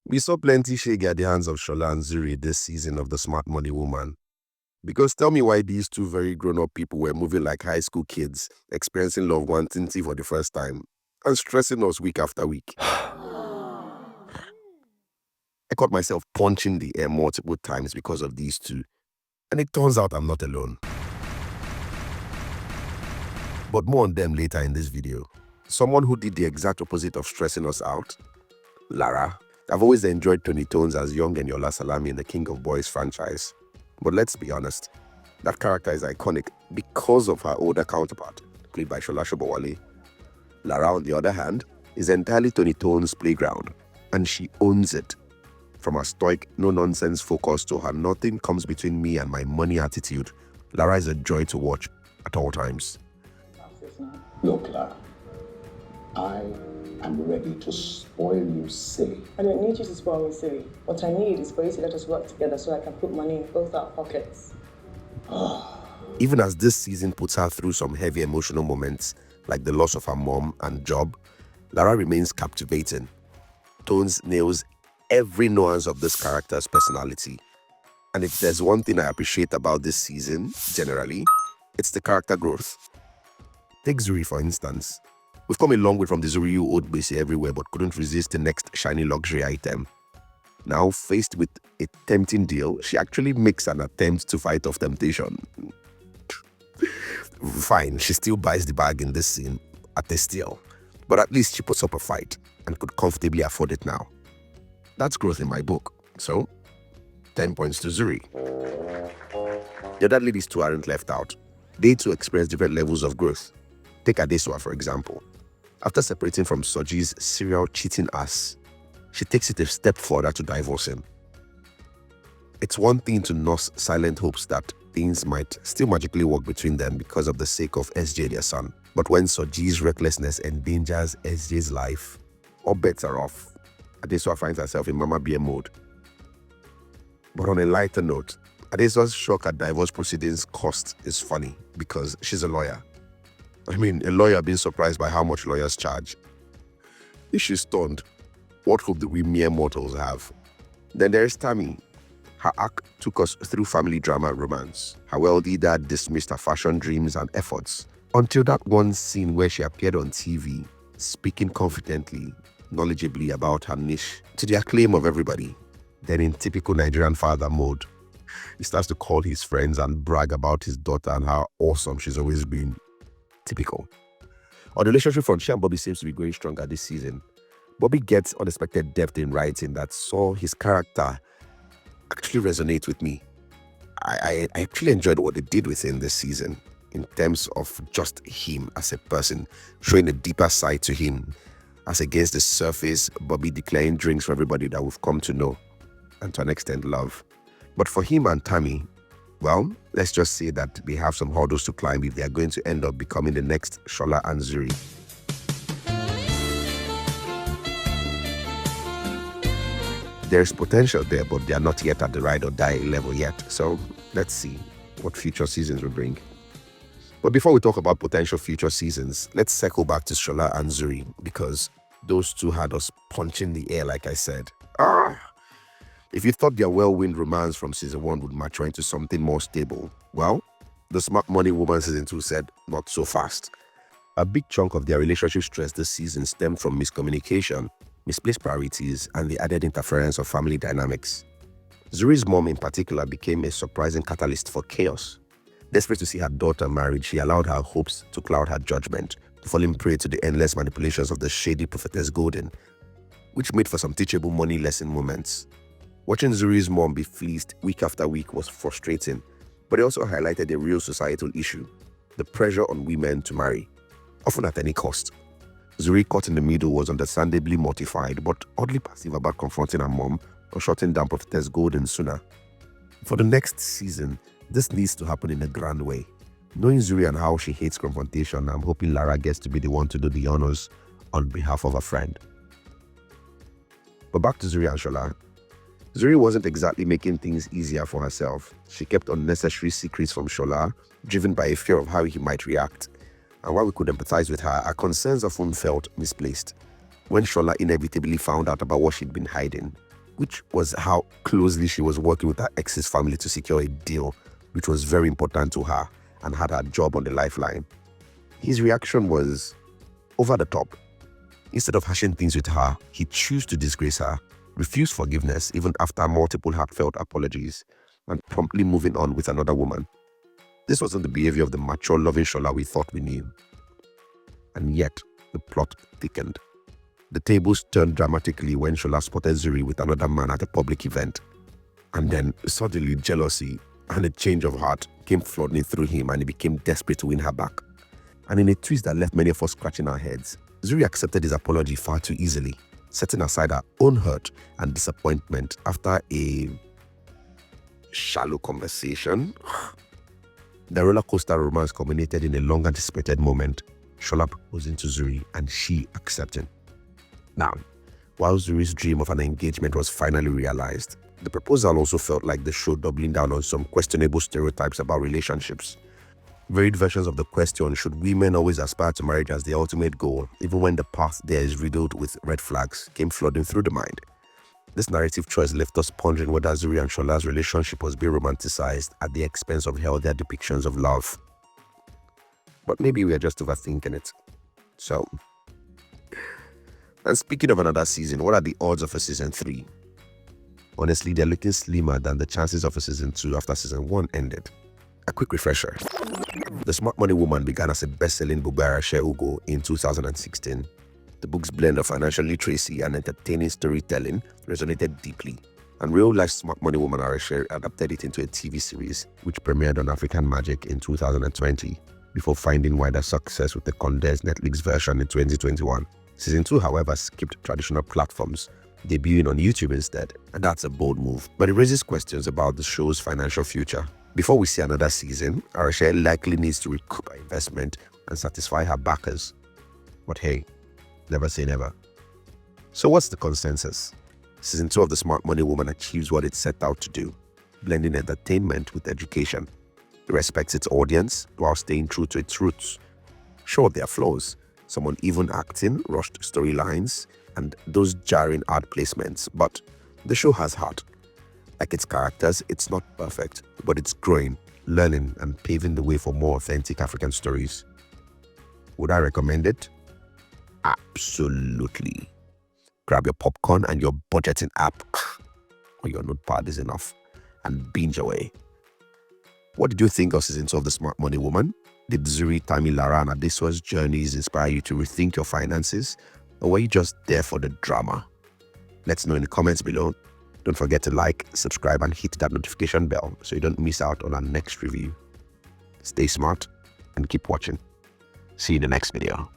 We saw plenty shake at the hands of Tsola and Zuri this season of The Smart Money Woman. Because tell me why these two very grown-up people were moving like high school kids, experiencing love wanting tea for the first time, and stressing us week after week. I caught myself punching the air multiple times because of these two, and it turns out I'm not alone. But more on them later in this video. Someone who did the exact opposite of stressing us out, Lara. I've always enjoyed Toni Tones as young Eniola Salami in the King of Boys franchise. But let's be honest, that character is iconic because of her older counterpart, played by Shola Shobowale. Lara, on the other hand, is entirely Toni Tones' playground, and she owns it. From her stoic, no-nonsense focus to her nothing comes between me and my money attitude, Lara is a joy to watch at all times. Look, Lara, I am ready to spoil you silly. I don't need you to spoil me silly. What I need is for you to let us work together so I can put money in both our pockets. Even as this season puts her through some heavy emotional moments, like the loss of her mom and job, Lara remains captivating. Tones nails every nuance of this character's personality. And if there's one thing I appreciate about this season, generally, it's the character growth. Take Zuri, for instance. We've come a long way from the Zuri who owed base everywhere but couldn't resist the next shiny luxury item. Now, faced with a tempting deal, she actually makes an attempt to fight off temptation. Fine, she still buys the bag in this scene at a steal, but at least she puts up a fight and could comfortably afford it now. That's growth in my book. So, 10 points to Zuri. The other ladies too aren't left out. They too experience different levels of growth. Take Adesuwa, for example. After separating from Soji's serial cheating ass, she takes it a step further to divorce him. It's one thing to nurse silent hopes that things might still magically work between them because of the sake of SJ, their son. But when Soji's recklessness endangers SJ's life, all bets are off. Adesuwa finds herself in Mama Bear mode. But on a lighter note, Adesuwa's shock at divorce proceedings cost is funny because she's a lawyer. I mean, a lawyer being surprised by how much lawyers charge. If she's stunned, what hope do we mere mortals have? Then there's Tami. Her arc took us through family drama and romance. Her wealthy dad dismissed her fashion dreams and efforts until that one scene where she appeared on TV, speaking confidently, knowledgeably about her niche to the acclaim of everybody. Then in typical Nigerian father mode, he starts to call his friends and brag about his daughter and how awesome she's always been. Typical. On the relationship front, she and Bobby seems to be going stronger this season. Bobby gets unexpected depth in writing that saw his character actually resonate with me. I actually enjoyed what they did with him this season in terms of just him as a person, showing a deeper side to him as against the surface Bobby declaring drinks for everybody that we've come to know and to an extent love. But for him and Tami, well, let's just say that they have some hurdles to climb if they are going to end up becoming the next Tsola and Zuri. There's potential there, but they are not yet at the ride or die level yet. So let's see what future seasons will bring. But before we talk about potential future seasons, let's circle back to Tsola and Zuri because those two had us punching the air, like I said. If you thought their whirlwind romance from season 1 would mature into something more stable, well, the Smart Money Woman season 2 said not so fast. A big chunk of their relationship stress this season stemmed from miscommunication, misplaced priorities, and the added interference of family dynamics. Zuri's mom in particular became a surprising catalyst for chaos. Desperate to see her daughter married, she allowed her hopes to cloud her judgment, falling prey to the endless manipulations of the shady Prophetess Golden, which made for some teachable money lesson moments. Watching Zuri's mom be fleeced week after week was frustrating, but it also highlighted a real societal issue, the pressure on women to marry, often at any cost. Zuri, caught in the middle, was understandably mortified, but oddly passive about confronting her mom or shutting down Prophetess Golden sooner. For the next season, this needs to happen in a grand way. Knowing Zuri and how she hates confrontation, I'm hoping Lara gets to be the one to do the honors on behalf of her friend. But back to Zuri and Tsola. Zuri wasn't exactly making things easier for herself. She kept unnecessary secrets from Tsola, driven by a fear of how he might react. And while we could empathize with her, our concerns often felt misplaced. When Tsola inevitably found out about what she'd been hiding, which was how closely she was working with her ex's family to secure a deal which was very important to her and had her job on the lifeline. His reaction was over the top. Instead of hashing things with her, he chose to disgrace her, refuse forgiveness even after multiple heartfelt apologies, and promptly moving on with another woman. This wasn't the behavior of the mature, loving Tsola we thought we knew. And yet, the plot thickened. The tables turned dramatically when Tsola spotted Zuri with another man at a public event. And then, suddenly, jealousy and a change of heart came flooding through him, and he became desperate to win her back. And in a twist that left many of us scratching our heads, Zuri accepted his apology far too easily, setting aside her own hurt and disappointment after a shallow conversation. The roller coaster romance culminated in a long anticipated moment, Tsola proposing to Zuri and she accepting. Now, while Zuri's dream of an engagement was finally realized, the proposal also felt like the show doubling down on some questionable stereotypes about relationships. Varied versions of the question, should women always aspire to marriage as the ultimate goal, even when the path there is riddled with red flags, came flooding through the mind. This narrative choice left us pondering whether Zuri and Shola's relationship was being romanticized at the expense of healthier depictions of love. But maybe we are just overthinking it. So, and speaking of another season, what are the odds of a season 3? Honestly, they're looking slimmer than the chances of a season 2 after season 1 ended. A quick refresher. The Smart Money Woman began as a best-selling book by Arashe Ugo in 2016. The book's blend of financial literacy and entertaining storytelling resonated deeply, and real-life Smart Money Woman Arashe adapted it into a TV series, which premiered on African Magic in 2020, before finding wider success with the condensed Netflix version in 2021. Season 2, however, skipped traditional platforms, debuting on YouTube instead, and that's a bold move, but it raises questions about the show's financial future. Before we see another season, Arashe likely needs to recoup her investment and satisfy her backers. But hey, never say never. So what's the consensus? Season 2 of The Smart Money Woman achieves what it set out to do, blending entertainment with education. It respects its audience while staying true to its roots. Sure, there are flaws, some uneven acting, rushed storylines, and those jarring ad placements, but the show has heart. Like its characters, it's not perfect, but it's growing, learning, and paving the way for more authentic African stories. Would I recommend it? Absolutely. Grab your popcorn and your budgeting app, or your notepad is enough, and binge away. What did you think of season 2 of The Smart Money Woman? Did Zuri, Tami, Lara, and Adesuwa's journeys inspire you to rethink your finances? Or were you just there for the drama? Let's know in the comments below. Don't forget to like, subscribe, and hit that notification bell so you don't miss out on our next review. Stay smart and keep watching. See you in the next video.